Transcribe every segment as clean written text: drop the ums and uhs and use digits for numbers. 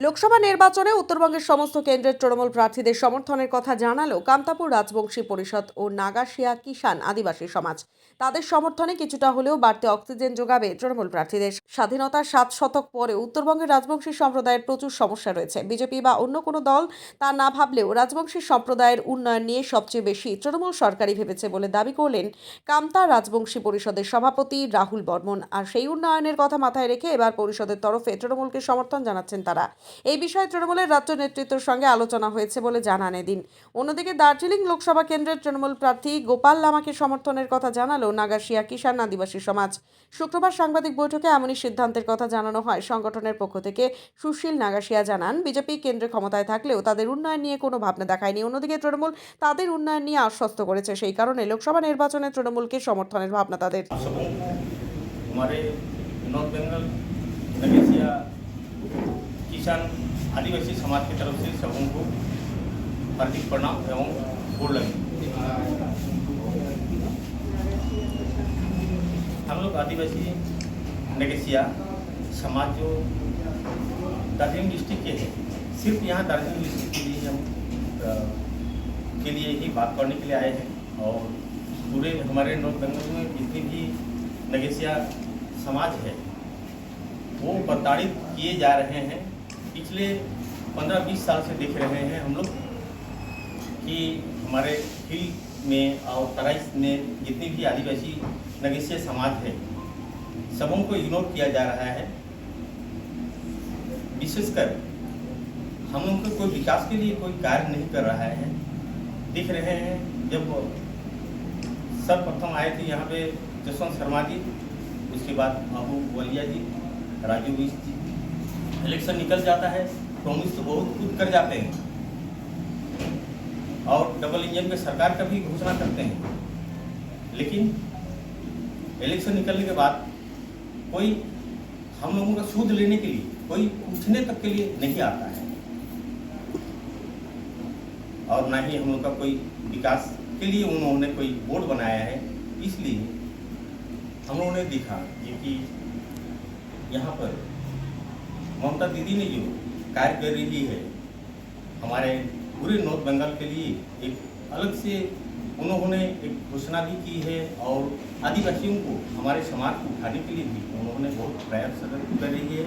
লোকসভা নির্বাচনে উত্তরবঙ্গের সমস্ত কেন্দ্রের তৃণমূল প্রার্থীদের সমর্থনের কথা জানালো কামতাপুর রাজবংশী পরিষদ ও নাগাশিয়া কিষাণ আদিবাসী সমাজ। তাদের সমর্থনে কিছুটা হলেও বাড়তি অক্সিজেন যোগাবে তৃণমূল প্রার্থীদের। স্বাধীনতার 7 শতক পরে উত্তরবঙ্গের রাজবংশী সম্প্রদায়ের প্রচুর সমস্যা রয়েছে। বিজেপি বা অন্য কোনো দল তা না ভাবলেও রাজবংশী সম্প্রদায়ের উন্নয়ন নিয়ে সবচেয়ে বেশি তৃণমূল সরকারই ভেবেছে বলে দাবি করলেন কামতা রাজবংশী পরিষদের সভাপতি রাহুল বর্মন। আর সেই উন্নয়নের কথা মাথায় রেখে এবার পরিষদের তরফে তৃণমূলকে সমর্থন জানাচ্ছেন তারা। এই বিষয়ে তৃণমূলের রাজ্য নেতৃত্বের সঙ্গে আলোচনা হয়েছে বলে জানান এদিন। অন্যদিকে দার্জিলিং লোকসভা কেন্দ্রের তৃণমূল প্রার্থী গোপাল লামাকে সমর্থনের কথা জানালো নাগাশিয়া কিষাণ আদিবাসী সমাজ। শুক্রবার সাংবাদিক বৈঠকে এমনই সিদ্ধান্তের কথা জানানো হয় সংগঠনের পক্ষ থেকে। সুশীল নাগাশিয়া জানান, বিজেপি কেন্দ্রে ক্ষমতায় থাকলেও তাদের উন্নয়ন নিয়ে কোনো ভাবনা দেখায়নি। অন্যদিকে তৃণমূল তাদের উন্নয়ন নিয়ে আশ্বস্ত করেছে, সেই কারণে লোকসভা নির্বাচনে তৃণমূলকে সমর্থনের ভাবনা তাদের। किसान आदिवासी समाज की तरफ से सबों को हार्दिक प्रणाम एवं गोड़ लगे। हम लोग आदिवासी नगेसिया समाज जो दार्जिलिंग डिस्ट्रिक्ट के हैं, सिर्फ यहाँ दार्जिलिंग डिस्ट्रिक्ट के लिए हम के लिए ही बात करने के लिए आए हैं। और पूरे हमारे नॉर्थ बंगाल में जितनी भी नगेसिया समाज है वो प्रताड़ित किए जा रहे हैं। पिछले 15-20 साल से देख रहे हैं हम लोग कि हमारे हिल में और तराई में जितनी भी आदिवासी नगेसिया समाज है सबों को इग्नोर किया जा रहा है। विशेषकर हम लोग को कोई विकास के लिए कोई कार्य नहीं कर रहा है। दिख रहे हैं जब सर्वप्रथम आए थे यहाँ पे जसवंत शर्मा जी, उसके बाद अबू वलिया जी, राजू जी, इलेक्शन निकल जाता है प्रॉमिस तो बहुत कुछ कर जाते हैं और डबल इंजन पे सरकार का भी घोषणा करते हैं, लेकिन इलेक्शन निकलने के बाद कोई हम लोगों का सूद लेने के लिए कोई पूछने तक के लिए नहीं आता है और ना ही हम लोग का कोई विकास के लिए उन्होंने कोई बोर्ड बनाया है। इसलिए हम लोगों ने देखा कि यहाँ पर ममता दीदी ने जो कार्य कर रही है हमारे पूरे नॉर्थ बंगाल के लिए एक अलग से उन्होंने एक घोषणा भी की है और आदिवासियों को हमारे समाज को उठाने के लिए भी उन्होंने बहुत प्रयास कर रही है।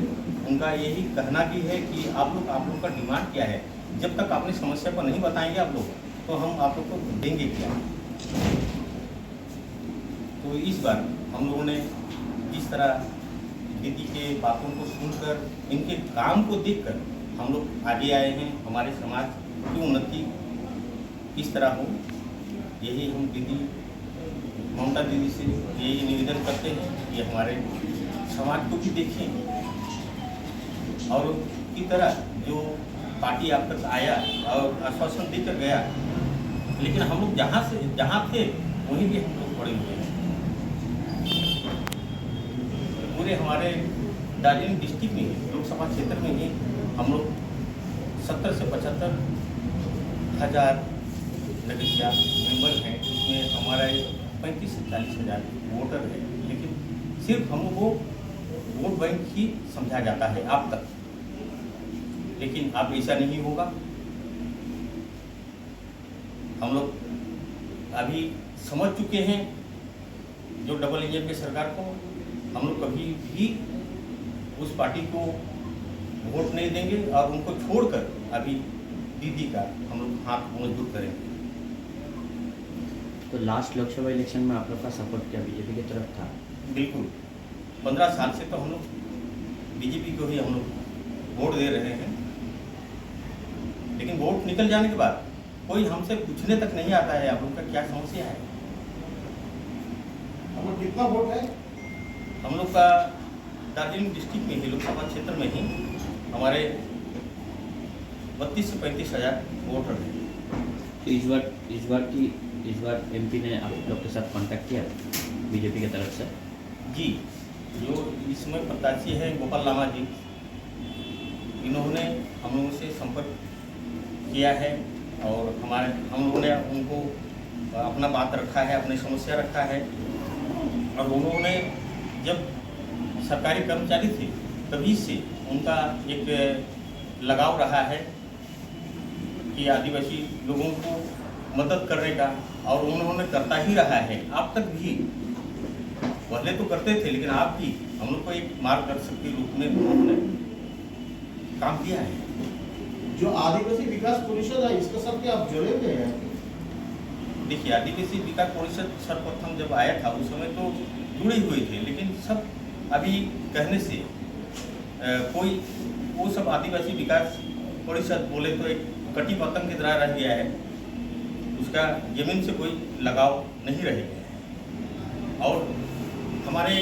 उनका यही कहना भी है कि आप लोग का डिमांड क्या है, जब तक अपनी समस्या को नहीं बताएंगे आप लोग तो हम आप लोग को देंगे क्या। तो इस बार हम लोगों ने जिस तरह दीदी के बातों को सुनकर इनके काम को देखकर हम लोग आगे आए हैं। हमारे समाज की उन्नति किस तरह हो, यही हम दीदी ममता दीदी से यही निवेदन करते हैं कि हमारे समाज को भी देखें और की तरह जो पार्टी आप तक आया और आश्वासन देकर गया, लेकिन हम लोग जहाँ थे वहीं भी हम लोग पड़े हुए हैं। पूरे हमारे दार्जिलिंग डिस्ट्रिक्ट में लोकसभा क्षेत्र में ही हम लोग 70 से 75 हज़ार नगेसिया मेंबर हैं, उसमें हमारा 35 से 40 हज़ार वोटर है, लेकिन सिर्फ हम लोग को वोट बैंक ही समझा जाता है आप तक, लेकिन अब ऐसा नहीं होगा। हम लोग अभी समझ चुके हैं जो डबल इंजन की सरकार को हम लोग कभी भी उस पार्टी को वोट नहीं देंगे और उनको छोड़कर अभी दीदी का हम लोग हाथ मजबूत करेंगे। तो लास्ट लोकसभा इलेक्शन में आप लोग का सपोर्ट क्या बीजेपी की तरफ था? बिल्कुल, 15 साल से तो हम लोग बीजेपी को ही हम लोग वोट दे रहे हैं, लेकिन वोट निकल जाने के बाद कोई हमसे पूछने तक नहीं आता है आप लोग का क्या समस्या है। हम लोग कितना वोट है? हम लोग का दार्जिलिंग डिस्ट्रिक्ट में ही लोकसभा क्षेत्र में ही हमारे 32 से 35 हज़ार वोटर हैं। तो इस बार एमपी ने आप लोग के साथ कांटेक्ट किया बीजेपी की तरफ से? जी, जो इस समय प्रत्याशी हैं गोपाल लामा जी, इन्होंने हम लोगों से संपर्क किया है और हम लोगों ने उनको अपना बात रखा है, अपनी समस्या रखा है और उन्होंने जब सरकारी कर्मचारी थे तभी से उनका एक लगाव रहा है कि आदिवासी लोगों को मदद करने का, और उन्होंने करता ही रहा है। आप तक भी पहले तो करते थे, लेकिन आप भी हम लोग को एक मार्गदर्शक के रूप में उन्होंने काम किया है। जो आदिवासी विकास परिषद है इसके साथ क्या आप जुड़े हुए हैं? देखिए, आदिवासी विकास परिषद सर्वप्रथम जब आया था उस समय तो जुड़े हुए थे, लेकिन सब अभी कहने से कोई वो सब आदिवासी विकास परिषद बोले तो एक कटी पतंग की तरह रह गया है, उसका जमीन से कोई लगाव नहीं रह गया है। और हमारे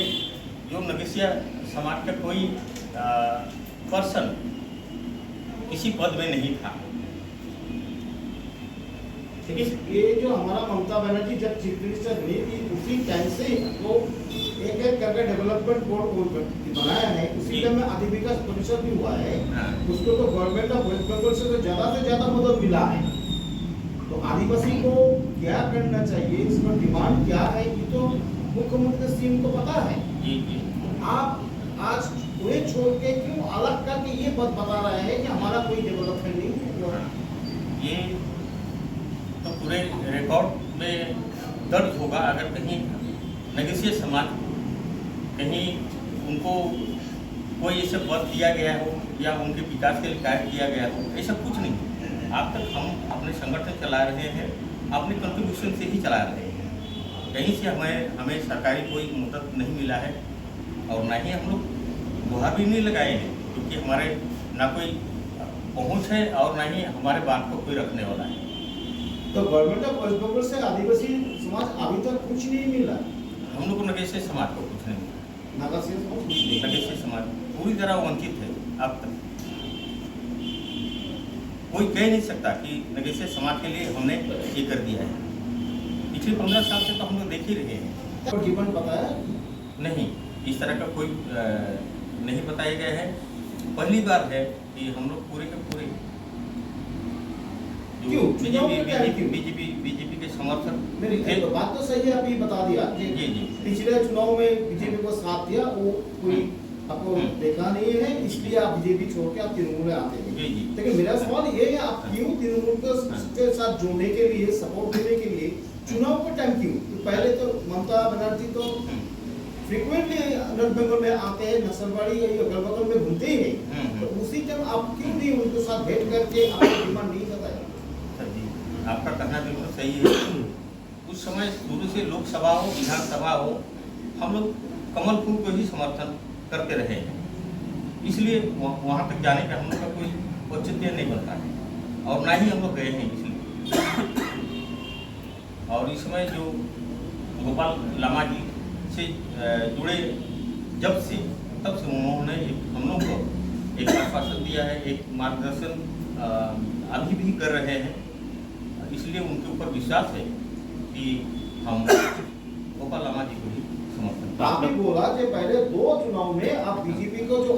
जो नगेशिया समाज का कोई पर्सन किसी पद में नहीं था। ये जो हमारा ममता बनर्जी जब चीफ मिनिस्टर बनी थी उसी टाइम से तो एक एक करके डेवलपमेंट बोर्ड बनाया है, उसी टाइम में आदि विकास परिषद भी हुआ है। उसको तो गवर्नमेंट ऑफ वेस्ट बंगाल से ज्यादा मदद मिला है। तो आदिवासी को क्या करना चाहिए, इसका डिमांड क्या है, ये तो मुख्यमंत्री सीएम को पता है। आप आज उन्हें छोड़ के क्यों अलग करके ये बात बता रहे हैं कि हमारा कोई डेवलपमेंट नहीं है? ये तो पूरे रिकॉर्ड में दर्ज होगा अगर कहीं नगेशिया समाज कहीं उनको कोई ऐसे पद दिया गया हो या उनके विकास के लिए कार्य किया गया हो, ऐसा कुछ नहीं। आज तक हम अपने संगठन चला रहे हैं, अपने कंट्रीब्यूशन से ही चला रहे हैं। कहीं से हमें सरकारी कोई मदद नहीं मिला है, और ना ही हम लोग गुहार भी नहीं लगाए हैं, क्योंकि हमारे ना कोई पहुंच है और ना ही हमारे बात को कोई रखने वाला है। तो गवर्नमेंट ऑफ वेस्ट बंगाल से आदिवासी समाज अभी तक कुछ नहीं मिला। हम लोग को नगेशिया समाज को कुछ नहीं मिला। नगेशिया समाज कुछ नहीं। नगेशिया समाज पूरी तरह वंचित है। अब तक कोई कह नहीं सकता कि नगेशिया समाज के लिए हमने ये कर दिया है। पिछले 15 साल से तो हम लोग देख ही रहे हैं। और जीवन पता है नहीं, इस तरह का कोई नहीं बताया गया है। पहली बार है कि हम लोग पूरे के पूरे क्यों? चुनाव में क्या है क्यों? बीजेपी के समर्थक मेरी तो बात तो सही है, अभी बता दिया कि जी। पिछले चुनाव में बीजेपी को साथ दिया, वो कोई आपको देखा नहीं है, इसलिए आप बीजेपी छोड़ के आप तृणमूल में आते हैं। जी। लेकिन मेरा सवाल ये है, आप क्यों तृणमूल के साथ जुड़ने के लिए, सपोर्ट देने के लिए चुनाव का टाइम क्यों? पहले तो ममता बनर्जी तो फ्रीक्वेंटली नॉर्थ बंगाल में आते हैं, नक्सलवाड़ी अगल बगल में घूमते ही हैं, तो उसी टाइम आप क्यों नहीं उनके साथ भेंट करके आपकी डिमांड नहीं बताया? जी, आपका कहना बिल्कुल सही है। उस समय शुरू से लोकसभा हो, विधानसभा हो, हम लोग कमल फूल को ही समर्थन करते रहे हैं, इसलिए वहाँ तक जाने का हम लोग का कोई औचित्य नहीं बनता है, और ना ही हम लोग गए हैं इसलिए। और इस समय जो गोपाल लामा जी से जुड़े तब से उन्होंने हम लोग को एक आश्वासन दिया है, एक मार्गदर्शन अभी भी कर रहे हैं, इसलिए उनके ऊपर विश्वास है कि हम गोपाल लामा जी को ही समर्थन। आपने बोला कि पहले 2 चुनाव में आप बीजेपी को जो